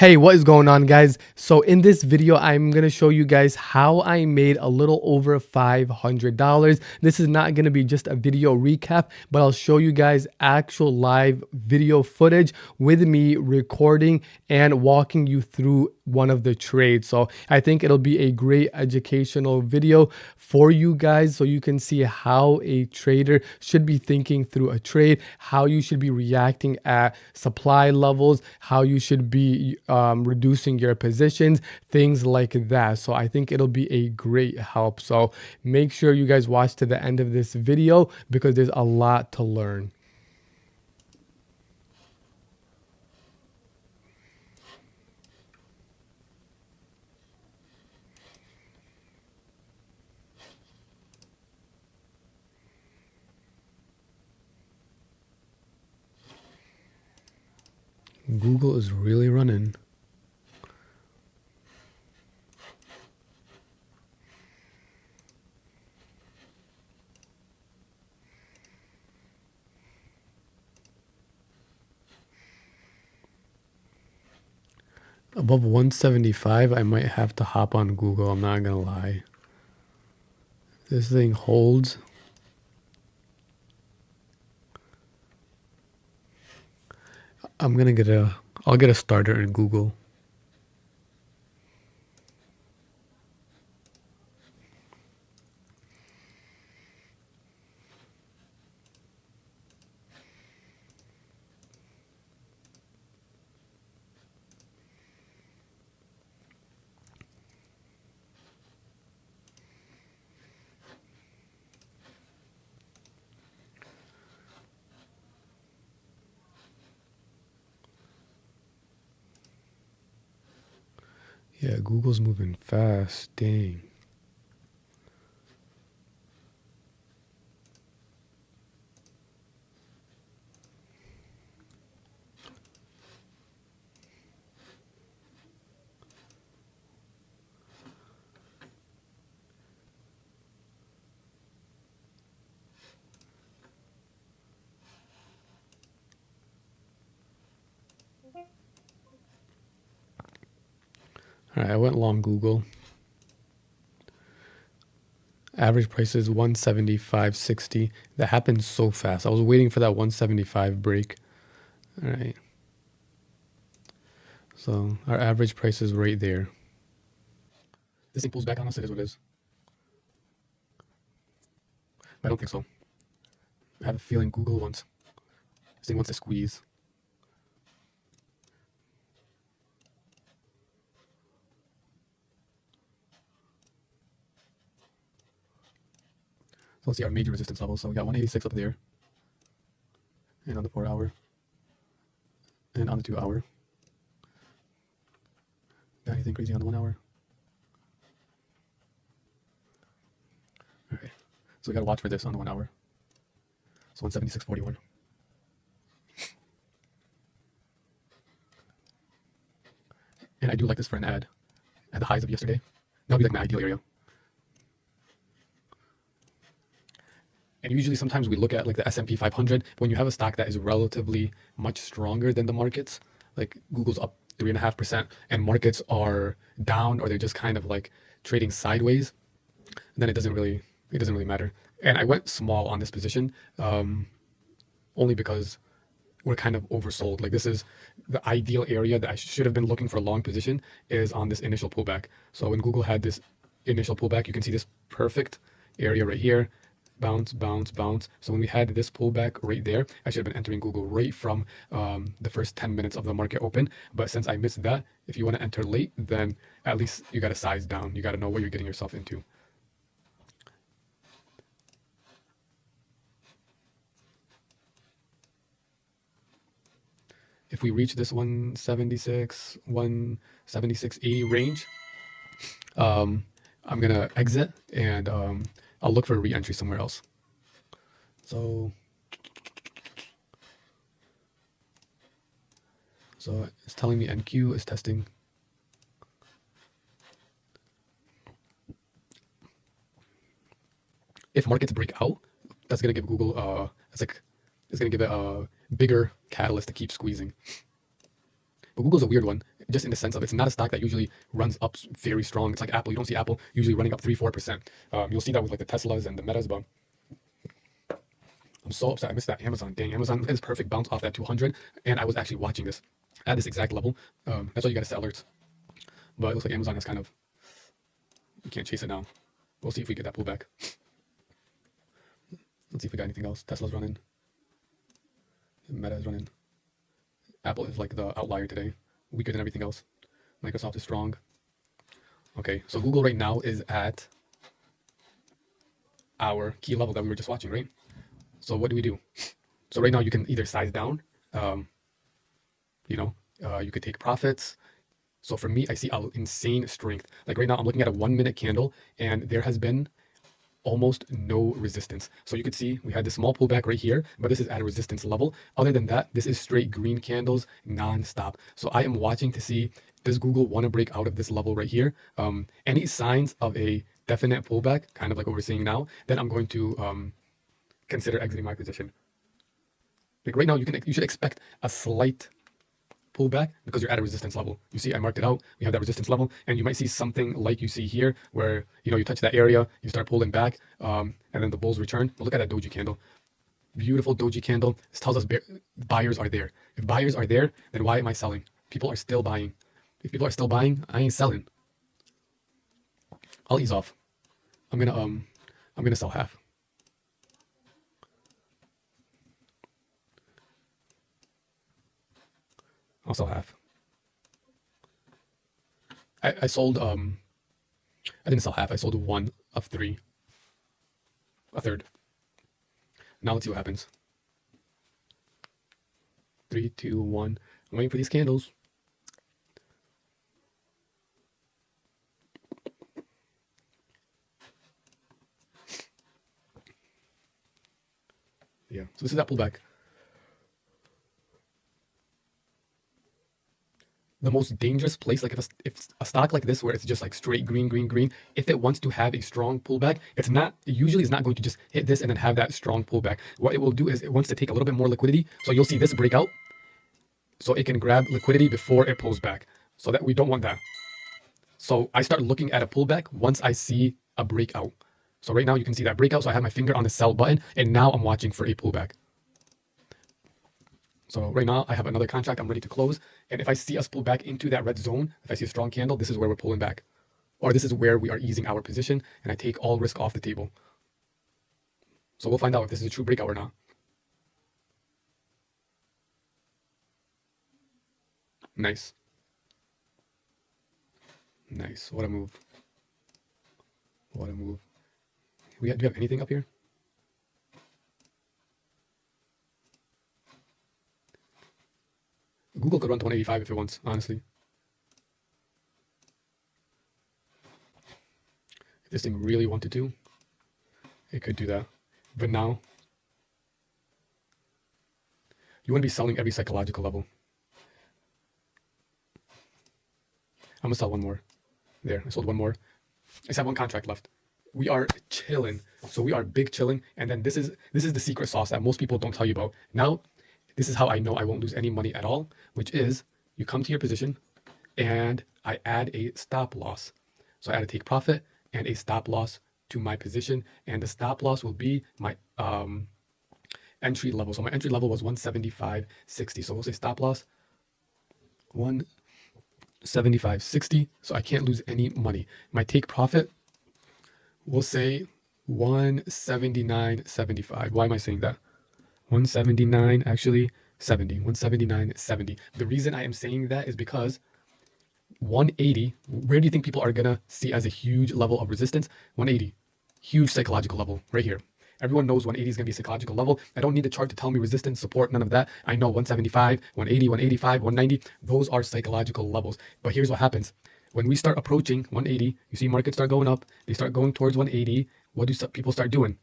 Hey, what is going on, guys? So in this video, I'm going to show you guys how I made a little over $500. This is not going to be just a video recap, but I'll show you guys actual live video footage with me recording and walking you through one of the trades. So I think it'll be a great educational video for you guys so you can see how a trader should be thinking through a trade, how you should be reacting at supply levels, how you should be reducing your positions, things like that. So I think it'll be a great help. So make sure you guys watch to the end of this video because there's a lot to learn. Google is really running. Above 175, I might have to hop on Google. I'm not gonna lie. This thing holds. I'll get a starter in Google. Yeah, Google's moving fast. Dang. All right, I went long Google. Average price is 175.60. That happened so fast. I was waiting for that 175 break. All right. So our average price is right there. This thing pulls back on us. It is what it is. I don't think so. I have a feeling Google wants. This thing wants to squeeze. So let's see our major resistance levels. So we got 186 up there, and on the 4 hour, and on the 2 hour. Got anything crazy on the 1 hour? All right. So we got to watch for this on the 1 hour. So 176.41. And I do like this for an ad at the highs of yesterday. That'll be like my ideal area. And usually sometimes we look at like the S&P 500, but when you have a stock that is relatively much stronger than the markets, like Google's up 3.5% and markets are down or they're just kind of like trading sideways, then it doesn't really matter. And I went small on this position only because we're kind of oversold. Like this is the ideal area that I should have been looking for a long position is on this initial pullback. So when Google had this initial pullback, you can see this perfect area right here. Bounce, bounce, bounce. So when we had this pullback right there, I should have been entering Google right from the first 10 minutes of the market open. But since I missed that, if you want to enter late, then at least you got to size down. You got to know what you're getting yourself into. If we reach this 176, 176.80 range, I'm going to exit and I'll look for a re-entry somewhere else. So it's telling me NQ is testing. If markets break out, that's going to give Google, it's going to give it a bigger catalyst to keep squeezing. But Google's a weird one. just in the sense of it's not a stock that usually runs up very strong. It's like Apple. You don't see Apple usually running up 3-4%. You'll see that with like the Teslas and the Metas, but I'm so upset I missed that Amazon. Dang, Amazon is perfect bounce off that 200, and I was actually watching this at this exact level. That's why you got to set alerts. But it looks like Amazon has kind of, you can't chase it now. We'll see if we get that pullback. Let's see if we got anything else. Tesla's running. Meta is running. Apple is like the outlier today, weaker than everything else. Microsoft is strong. Okay, so Google right now is at our key level that we were just watching, right? So what do we do? So right now you can either size down, you could take profits. So for me, I see an insane strength. Like right now, I'm looking at a 1 minute candle, and there has been almost no resistance. So you could see we had this small pullback right here, but this is at a resistance level. Other than that, this is straight green candles non-stop. So I am watching to see, does Google want to break out of this level right here? Any signs of a definite pullback, kind of like what we're seeing now, then I'm going to consider exiting my position. Like right now, you should expect a slight pullback because you're at a resistance level. You see, I marked it out. We have that resistance level, and you might see something like you see here, where you touch that area, you start pulling back, and then the bulls return. But look at that doji candle, beautiful doji candle. This tells us buyers are there. If buyers are there, then why am I selling? People are still buying. If people are still buying, I ain't selling. I'll ease off. I'm gonna sell half. I'll sell half. I sold, I didn't sell half. I sold 1 of 3. A third. Now let's see what happens. 3, 2, 1. I'm waiting for these candles. Yeah, so this is that pullback. The most dangerous place, like if a stock like this where it's just like straight green, green, green, if it wants to have a strong pullback, it usually is not going to just hit this and then have that strong pullback. What it will do is it wants to take a little bit more liquidity. So you'll see this breakout, so it can grab liquidity before it pulls back. So that we don't want that. So I start looking at a pullback once I see a breakout. So right now you can see that breakout. So I have my finger on the sell button, and now I'm watching for a pullback. So right now I have another contract I'm ready to close. And if I see us pull back into that red zone, if I see a strong candle, this is where we're pulling back. Or this is where we are easing our position, and I take all risk off the table. So we'll find out if this is a true breakout or not. Nice. Nice. What a move. What a move. Do you have anything up here? Google could run to 185 if it wants, honestly. If this thing really wanted to, it could do that. But now, you want to be selling every psychological level. I'm going to sell one more. There, I sold one more. I just have one contract left. We are chilling. So we are big chilling. And then this is the secret sauce that most people don't tell you about. Now, this is how I know I won't lose any money at all, which is you come to your position and I add a stop loss. So I add a take profit and a stop loss to my position, and the stop loss will be my entry level. So my entry level was 175.60. So we'll say stop loss 175.60. So I can't lose any money. My take profit, we'll say 179.75. Why am I saying that? 179, actually 70, 179.70. The reason I am saying that is because 180, where do you think people are gonna see as a huge level of resistance? 180, huge psychological level right here. Everyone knows 180 is gonna be a psychological level. I don't need the chart to tell me resistance, support, none of that. I know 175, 180, 185, 190, those are psychological levels. But here's what happens. When we start approaching 180, you see markets start going up, they start going towards 180. What do people start doing?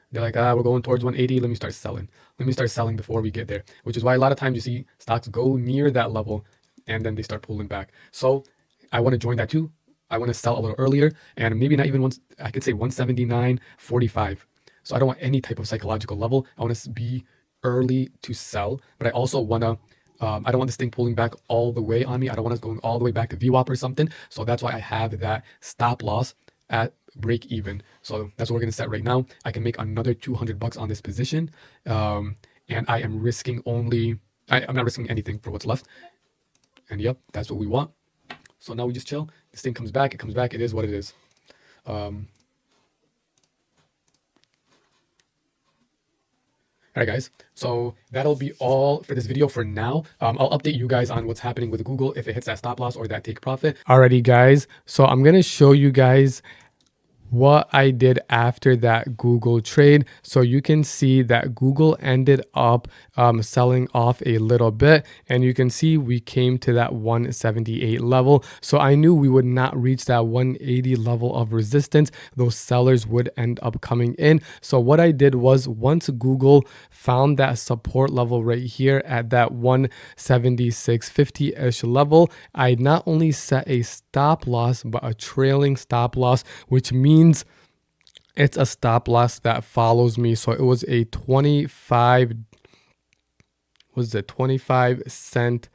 They're like, we're going towards 180. Let me start selling. Let me start selling before we get there, which is why a lot of times you see stocks go near that level and then they start pulling back. So I want to join that too. I want to sell a little earlier, and maybe not even once. I could say 179.45. So I don't want any type of psychological level. I want to be early to sell, but I also want to I don't want this thing pulling back all the way on me. I don't want us going all the way back to VWAP or something. So that's why I have that stop loss at break even. So that's what we're going to set right now. I can make another 200 bucks on this position. And I am risking only, I'm not risking anything for what's left. And yep, that's what we want. So now we just chill. This thing comes back. It comes back. It is what it is. All right, guys. So that'll be all for this video for now. I'll update you guys on what's happening with Google if it hits that stop loss or that take profit. Alrighty, guys. So I'm going to show you guys what I did after that Google trade. So you can see that Google ended up selling off a little bit, and you can see we came to that 178 level. So I knew we would not reach that 180 level of resistance. Those sellers would end up coming in. So what I did was, once Google found that support level right here at that 176.50-ish level, I not only set a stop loss, but a trailing stop loss, which means it's a stop loss that follows me. So it was a 25 cent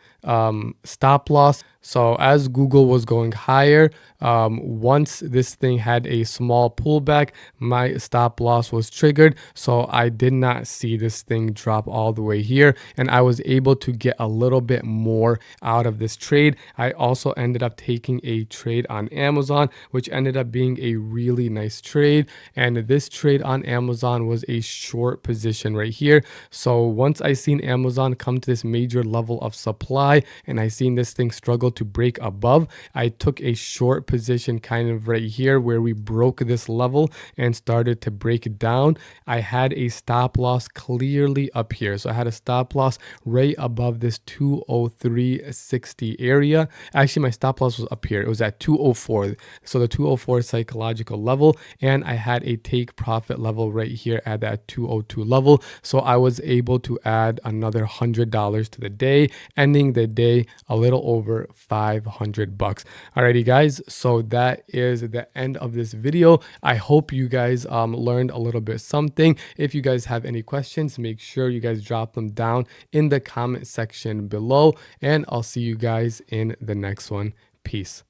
stop loss. So as Google was going higher, once this thing had a small pullback, my stop loss was triggered. So I did not see this thing drop all the way here, and I was able to get a little bit more out of this trade. I also ended up taking a trade on Amazon, which ended up being a really nice trade. And this trade on Amazon was a short position right here. So once I seen Amazon come to this major level of supply, and I seen this thing struggle to break above, I took a short position kind of right here where we broke this level and started to break down. I had a stop loss clearly up here. So I had a stop loss right above this 203.60 area. Actually, my stop loss was up here. It was at 204. So the 204 psychological level, and I had a take profit level right here at that 202 level. So I was able to add another $100 to the day, ending the day a little over 500 bucks. Alrighty, guys. So that is the end of this video. I hope you guys learned a little bit something. If you guys have any questions, make sure you guys drop them down in the comment section below, and I'll see you guys in the next one. Peace.